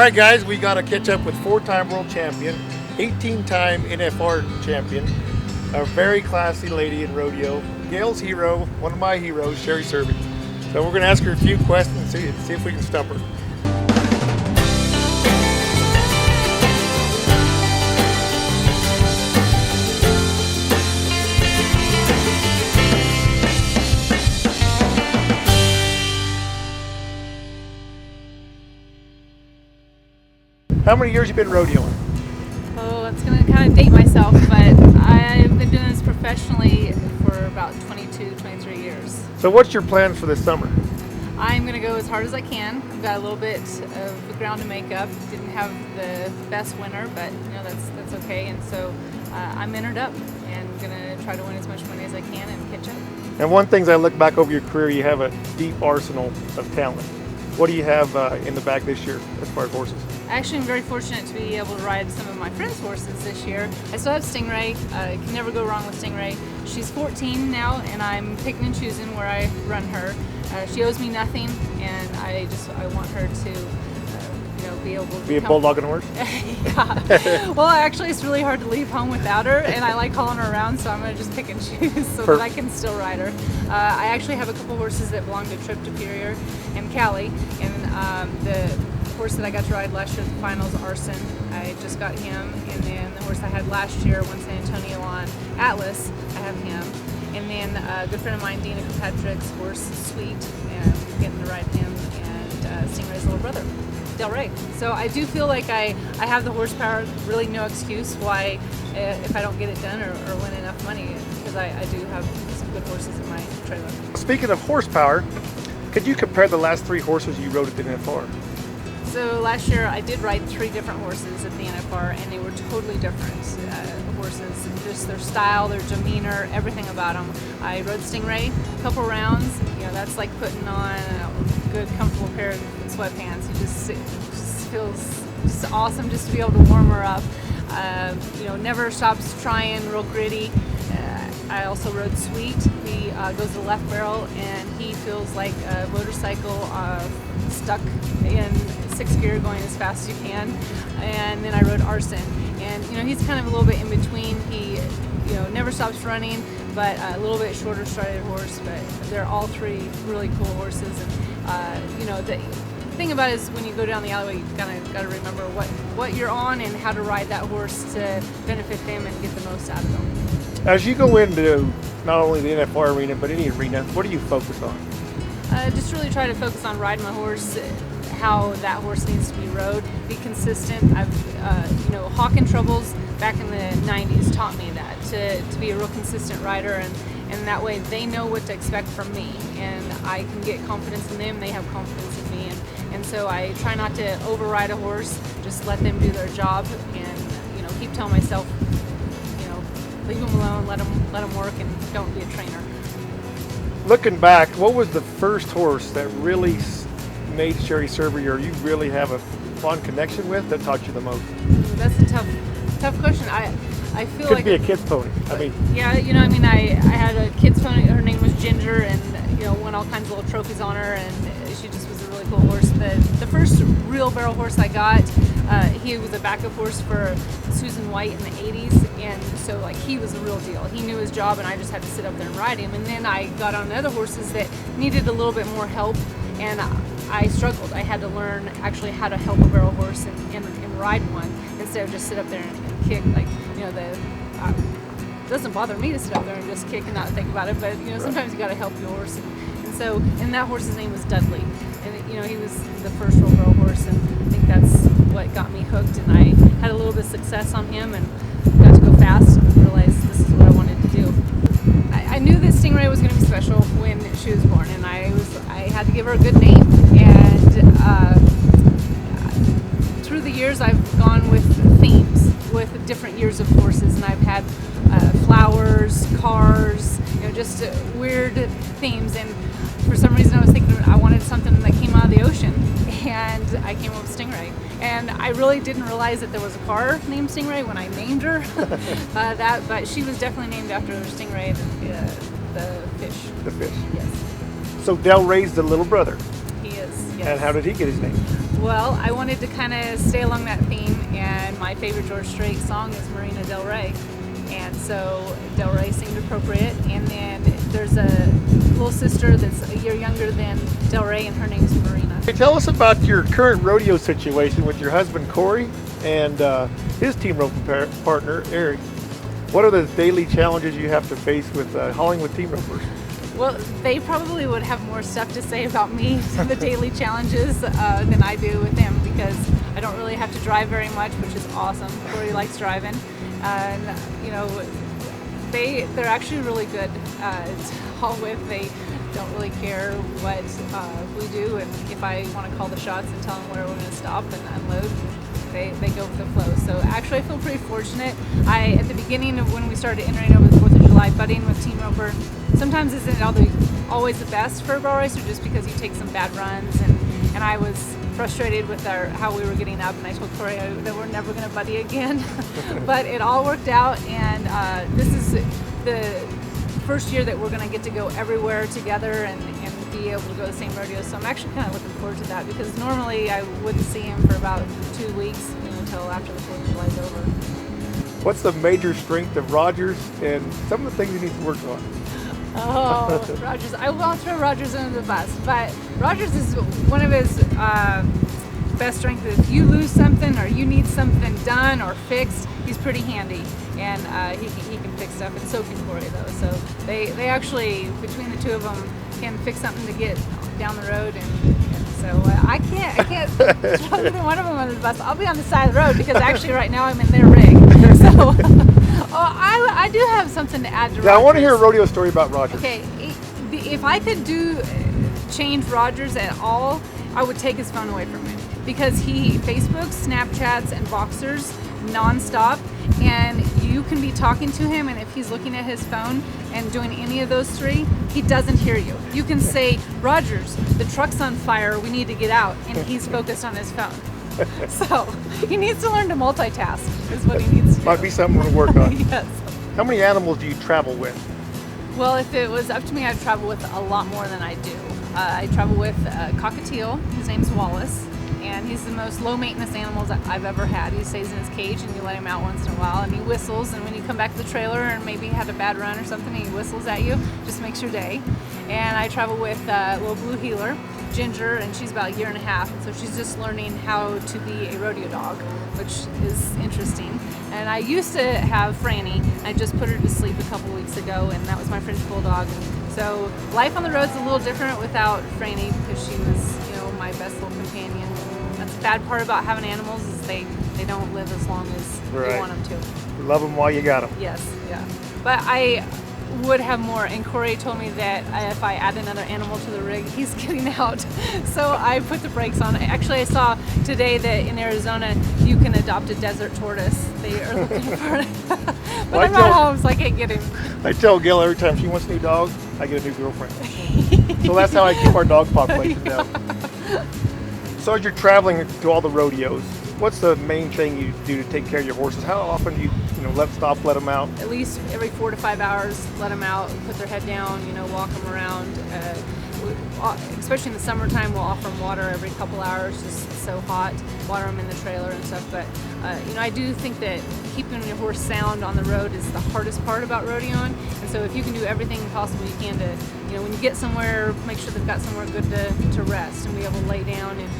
right, guys, we got to catch up with 4-time world champion, 18-time NFR champion, a very classy lady in rodeo, Gail's hero, one of my heroes, Sherry Cervi. So we're going to ask her a few questions and see if we can stump her. How many years you been rodeoing? Oh, it's going to kind of date myself, but I've been doing this professionally for about 22, 23 years. So what's your plans for this summer? I'm going to go as hard as I can. I've got a little bit of the ground to make up. Didn't have the best winter, but that's okay. And so I'm entered up and going to try to win as much money as I can and catch up. And one thing, as I look back over your career, you have a deep arsenal of talent. What do you have in the bag this year as far as horses? Actually, I'm very fortunate to be able to ride some of my friends' horses this year. I still have Stingray. I can never go wrong with Stingray. She's 14 now, and I'm picking and choosing where I run her. She owes me nothing, and I want her to be able to be a bulldogging horse? Yeah. Well, actually, it's really hard to leave home without her, and I like hauling her around, so I'm going to just pick and choose so that I can still ride her. I actually have a couple horses that belong to Trip Superior and Callie, and the horse that I got to ride last year at the finals, Arson, I just got him, and then the horse I had last year won San Antonio on Atlas, I have him, and then a good friend of mine, Dina Kirkpatrick's horse, Sweet, and I'm getting to ride him, and Stingray's little brother, Del Rey. So I do feel like I have the horsepower, really no excuse why if I don't get it done or win enough money, because I do have some good horses in my trailer. Speaking of horsepower, could you compare the last 3 horses you rode at the NFR? So last year I did ride 3 different horses at the NFR, and they were totally different horses. Just their style, their demeanor, everything about them. I rode Stingray a couple rounds. That's like putting on a good, comfortable pair of sweatpants. It just feels just awesome just to be able to warm her up. Never stops trying, real gritty. I also rode Sweet. He goes to the left barrel, and he feels like a motorcycle stuck in 6th gear going as fast as you can. And then I rode Arson, and he's kind of a little bit in between. He never stops running, but a little bit shorter strided horse, but they're all 3 really cool horses. And the thing about it is when you go down the alleyway, you got to remember what you're on and how to ride that horse to benefit them and get the most out of them. As you go into not only the NFR arena, but any arena, what do you focus on? Just really try to focus on riding my horse, how that horse needs to be rode, be consistent. I've, Hawking Troubles back in the 90s taught me that, to be a real consistent rider, and that way they know what to expect from me, and I can get confidence in them, they have confidence in me, and so I try not to override a horse, just let them do their job, and keep telling myself, leave them alone, let them work, and don't be a trainer. Looking back, what was the first horse that really made Sherry Cervi, or you really have a fond connection with, that taught you the most? That's a tough question. I feel Could like be a kid's pony. I had a kid's pony. Her name was Ginger, and won all kinds of little trophies on her, and she just was a really cool horse. The first real barrel horse I got, he was a backup horse for Susan White in the 80s, and so he was the real deal. He knew his job, and I just had to sit up there and ride him. And then I got on other horses that needed a little bit more help, and I struggled. I had to learn actually how to help a barrel horse and ride one instead of just sit up there and kick. It doesn't bother me to sit up there and just kick and not think about it, but sometimes you got to help your horse. And that horse's name was Dudley, and he was the first real barrel horse, and I think that's what got me hooked. And I had a little bit of success on him and got to go fast and realized this is what I wanted to do. I knew that Stingray was going to be special when she was born, and I had to give her a good name. And through the years, I've gone with themes, with different years of horses, and I've had flowers, cars, just weird themes. And for some reason, I was thinking I wanted something that came out of the ocean, and I came up with Stingray. And I really didn't realize that there was a car named Stingray when I named her. But she was definitely named after Stingray, the fish. The fish. Yes. So Del Rey's the little brother. He is. Yes. And how did he get his name? Well, I wanted to kind of stay along that theme, and my favorite George Strait song is Marina Del Rey, and so Del Rey seemed appropriate. And then there's a little sister that's a year younger than Del Rey, and her name's Marina. Hey, tell us about your current rodeo situation with your husband Corey and his team roping partner Eric. What are the daily challenges you have to face with hauling with team ropers? Well, they probably would have more stuff to say about me, the daily challenges, than I do with them, because I don't really have to drive very much, which is awesome. Corey likes driving, and you know, they're actually really good to haul with. They don't really care what we do, and if I want to call the shots and tell them where we're going to stop and unload, they go with the flow. So actually I feel pretty fortunate. At the beginning of when we started entering over the 4th of July, budding with Team Roper sometimes isn't always the best for a barrel racer, just because you take some bad runs, and I was frustrated with how we were getting up, and I told Corey that we're never going to buddy again. But it all worked out, and this is the first year that we're going to get to go everywhere together and be able to go to the same rodeo. So I'm actually kind of looking forward to that, because normally I wouldn't see him for about 2 weeks, until after the 4th of July is over. What's the major strength of Rogers and some of the things he needs to work on? Oh, Rogers. I won't throw Rogers under the bus, but Rogers is one of his best strengths. If you lose something or you need something done or fixed, he's pretty handy, and he can fix stuff, and so can Corey though. So they actually, between the two of them, can fix something to get down the road, and so I can't throw either one of them under the bus. I'll be on the side of the road, because actually right now I'm in their rig. So I do have something to add to Rogers. Yeah, I want to hear a rodeo story about Rogers. Okay, if I could change Rogers at all, I would take his phone away from him, because he Facebooks, Snapchats, and Boxers nonstop, and you can be talking to him, and if he's looking at his phone and doing any of those three, he doesn't hear you. You can say, Rogers, the truck's on fire, we need to get out, and he's focused on his phone. So he needs to learn to multitask, is what he needs to do. Might be something to work on. Yes. How many animals do you travel with? Well, if it was up to me, I'd travel with a lot more than I do. I travel with a cockatiel. His name's Wallace, and he's the most low-maintenance animals I've ever had. He stays in his cage, and you let him out once in a while, and he whistles, and when you come back to the trailer and maybe had a bad run or something, he whistles at you, just makes your day. And I travel with a little blue heeler, Ginger, and she's about a year and a half, so she's just learning how to be a rodeo dog, which is interesting. And I used to have Franny. I just put her to sleep a couple weeks ago, and that was my French bulldog. So life on the road's a little different without Franny, because she was, my best little companion. That's the bad part about having animals, is they don't live as long as they want them to. You love them while you got them. Yes, yeah. But I would have more, and Corey told me that if I add another animal to the rig, he's getting out. So I put the brakes on. Actually, I saw today that in Arizona you can adopt a desert tortoise. They are looking for it. But I'm not home, so I can't get him. I tell Gail every time she wants a new dog, I get a new girlfriend. So that's how I keep our dog population down. So as you're traveling to all the rodeos, what's the main thing you do to take care of your horses? How often do you let them out? At least every 4 to 5 hours, let them out, put their head down, walk them around. Especially in the summertime, we'll offer them water every couple hours, just so hot, water them in the trailer and stuff. But I do think that keeping your horse sound on the road is the hardest part about rodeoing. And so if you can do everything possible you can to, when you get somewhere, make sure they've got somewhere good to rest and be able to lay down. And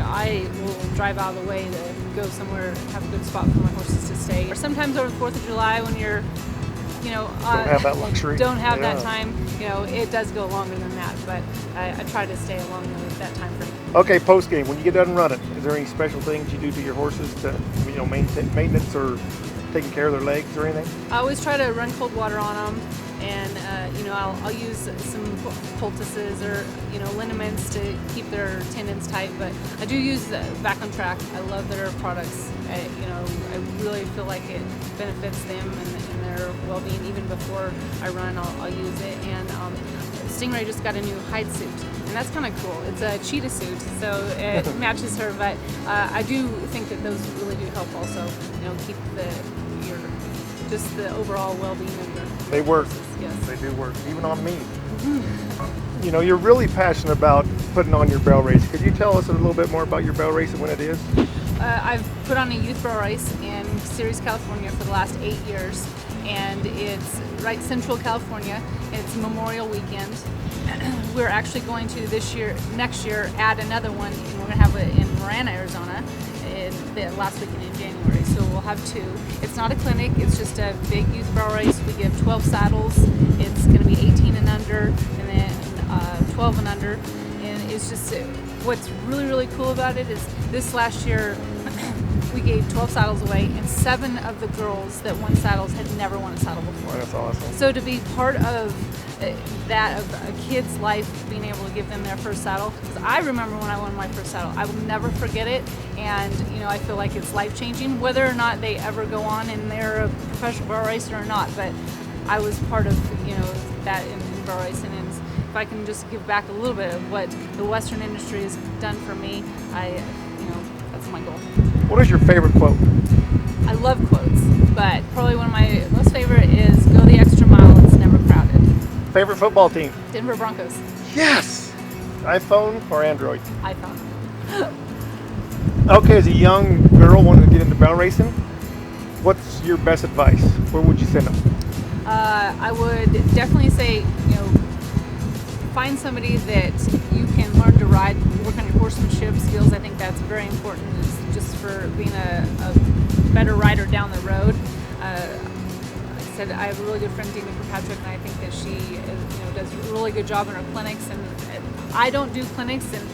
I will drive out of the way to go somewhere, have a good spot for my horses to stay. Or sometimes over the 4th of July, when you're don't have that luxury. Don't have that time. It does go longer than that, but I try to stay along that time frame. Okay, post game, when you get done running, is there any special things you do to your horses to, maintain maintenance or taking care of their legs or anything? I always try to run cold water on them, and I'll use some poultices or liniments to keep their tendons tight. But I do use Back on Track. I love their products. I really feel like it benefits them and their well-being. Even before I run, I'll use it. And Stingray just got a new hide suit, and that's kind of cool. It's a cheetah suit, so it matches her. But I do think that those really do help also. Keep just the overall well-being of your They work. horses. Yes. They do work, even on me. You know, you're really passionate about putting on your barrel race. Could you tell us a little bit more about your barrel race and when it is? I've put on a youth barrel race in Ceres, California for the last 8 years, and it's right central California. It's Memorial Weekend. We're actually going to next year, add another one, and we're going to have it in Marana, Arizona, in the last weekend in January. So we'll have 2. It's not a clinic, it's just a big youth barrel race. We give 12 saddles. It's going to be 18 and under, and then 12 and under. And it's just, what's really, really cool about it is this last year, we gave 12 saddles away, and 7 of the girls that won saddles had never won a saddle before. That's awesome. So to be part of that, of a kid's life, being able to give them their first saddle, because I remember when I won my first saddle, I will never forget it, and you know, I feel like it's life-changing, whether or not they ever go on and they're a professional barrel racer or not, but I was part of, you know, that in barrel racing, and if I can just give back a little bit of what the Western industry has done for me, you know, that's my goal. What is your favorite quote? I love quotes, but probably one of my most favorite is "Go the extra mile, it's never crowded." Favorite football team? Denver Broncos. Yes! iPhone or Android? iPhone. Okay, as a young girl wanting to get into barrel racing, what's your best advice? Where would you send them? I would definitely say, you know, find somebody that you can learn to ride, work on your horsemanship skills. I think that's very important, just for being a better rider down the road. Like I said, I have a really good friend, Dina Kirkpatrick, and I think that she, you know, does a really good job in her clinics. And I don't do clinics and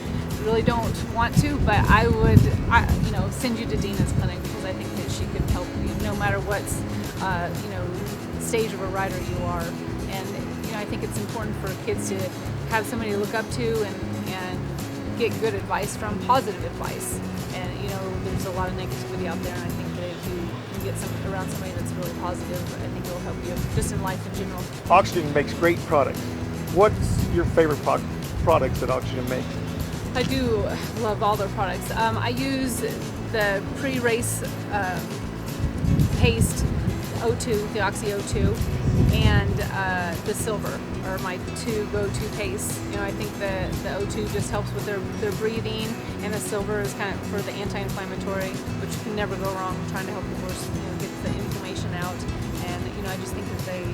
really don't want to, but I would, you know, send you to Dina's clinic, because I think that she could help you no matter what's, you know, stage of a rider you are. And you know, I think it's important for kids to have somebody to look up to and get good advice from, positive advice. And you know, there's a lot of negativity out there, and I think that if you can get around somebody that's really positive, I think it'll help you just in life in general. Oxygen makes great products. What's your favorite products that Oxygen makes? I do love all their products. I use the pre-race paste O2, the Oxy O2, and the Silver are my 2 go-to pastes. You know, I think the O2 just helps with their breathing, and the Silver is kind of for the anti-inflammatory, which can never go wrong, trying to help the horse, you know, get the inflammation out. And you know, I just think that they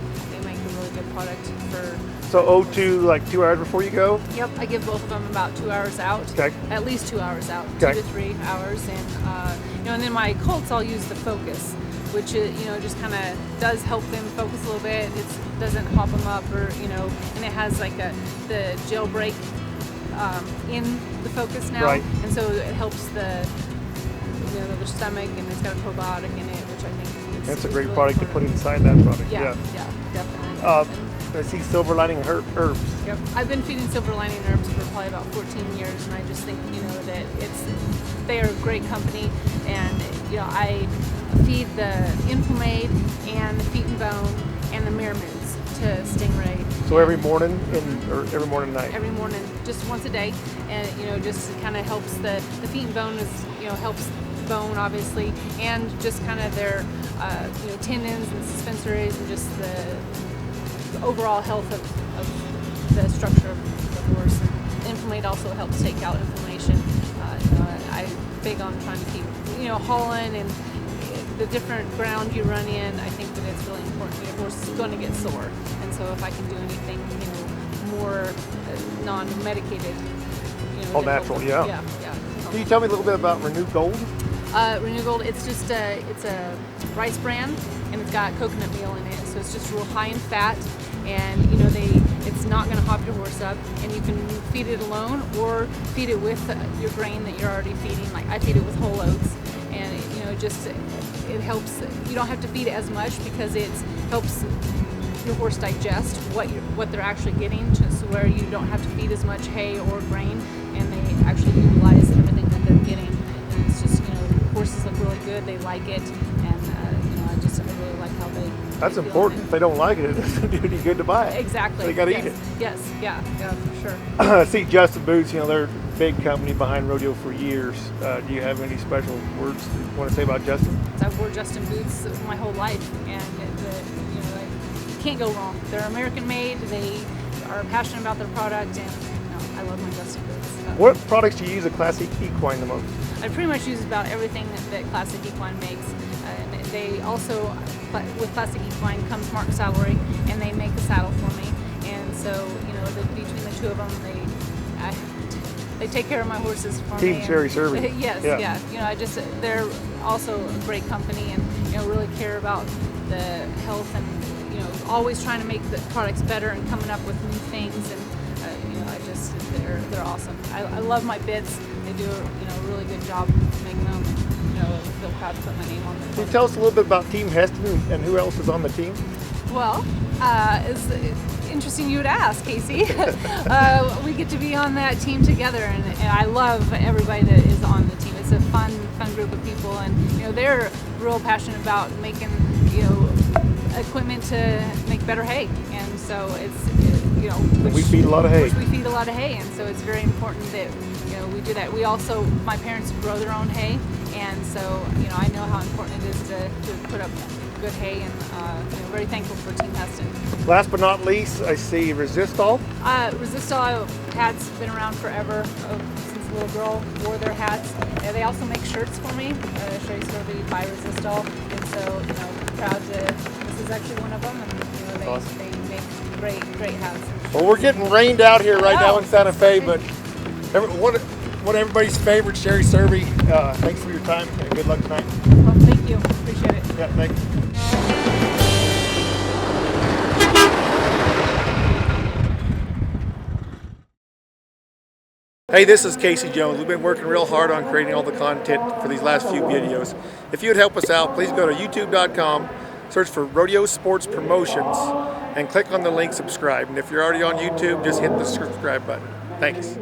make a really good product for. So O2, like 2 hours before you go? Yep, I give both of them about 2 hours out. Okay. At least 2 hours out, okay. 2 to 3 hours, and you know, and then my colts I'll use the Focus, which you know, just kind of does help them focus a little bit. It doesn't hop them up, or you know, and it has like the jailbreak in the Focus now, right. And so it helps the, you know, the stomach, and it's got a probiotic in it, which I think that's a great really product important. to put inside that product. Yeah, definitely. I see Silver Lining herbs. Yep, I've been feeding Silver Lining herbs for probably about 14 years, and I just think, you know, that they are a great company, and you know, I feed the Inflamade and the Feet and Bone and the Mirror Moods to Stingray. So every morning or every morning and night? Every morning, just once a day, and you know, just kind of helps the Feet and Bone is, you know, helps bone obviously, and just kind of their you know, tendons and suspensories, and just the overall health of the structure of the horse. And Inflamade also helps take out inflammation. You know, I'm big on trying to keep, you know, hauling and the different ground you run in. I think that it's really important. Your horse is going to get sore, and so if I can do anything, you know, more non-medicated, you know, all natural, yeah. Yeah. Can you tell me a little bit about Renu Gold? Renu Gold, it's just it's a rice bran, and it's got coconut meal in it, so it's just real high in fat, and you know, it's not going to hop your horse up, and you can feed it alone or feed it with your grain that you're already feeding. Like I feed it with whole oats, and you know, it helps. You don't have to feed it as much, because it helps your horse digest what they're actually getting, just where you don't have to feed as much hay or grain, and they actually utilize everything that they're getting. And it's just, you know, horses look really good, they like it, and you know, I really like how they. That's important. If they don't like it, it doesn't do any good to buy it. Exactly. So they got to eat it. Yes, yeah, for sure. I see Justin Boots, you know, they're a big company behind rodeo for years. Do you have any special words you want to say about Justin? I've worn Justin Boots my whole life, and you know, you can't go wrong. They're American made. They are passionate about their product, and I love my dusty boots. What products do you use at Classic Equine the most? I pretty much use about everything that Classic Equine makes. And they also, with Classic Equine comes Mark Saddlery, and they make the saddle for me. And so, between the two of them, they take care of my horses for me. Team Sherry Cervi. Yes, yeah. They're also a great company, and really care about the health, and always trying to make the products better and coming up with new things. And they're awesome. I love my bits. They do a really good job making them. I feel proud to put my name on them. Can you tell us a little bit about Team Heston and who else is on the team? Well, it's interesting you would ask, Casey. We get to be on that team together, and I love everybody that is on the team. It's a fun group of people, and they're real passionate about making equipment to make better hay, and so we feed a lot of hay. Which we feed a lot of hay, and so it's very important that we do that. We also, my parents grow their own hay, and so I know how important it is to put up good hay, and very thankful for Team Heston. Last but not least, I see Resistol. Resistol hats been around forever. Since a little girl wore their hats. They also make shirts for me. Sherry Cervi by Resistol, and so proud to. This is actually one of them, and they, awesome. They make great hats. Well, we're getting rained out here right now in Santa Fe, okay. but one of everybody's favorite, Sherry Cervi. Thanks for your time, and good luck tonight. Well, thank you. Appreciate it. Yeah, thanks. Hey, this is Casey Jones. We've been working real hard on creating all the content for these last few videos. If you would help us out, please go to youtube.com, search for Rodeo Sports Promotions, and click on the link subscribe. And if you're already on YouTube, just hit the subscribe button. Thanks.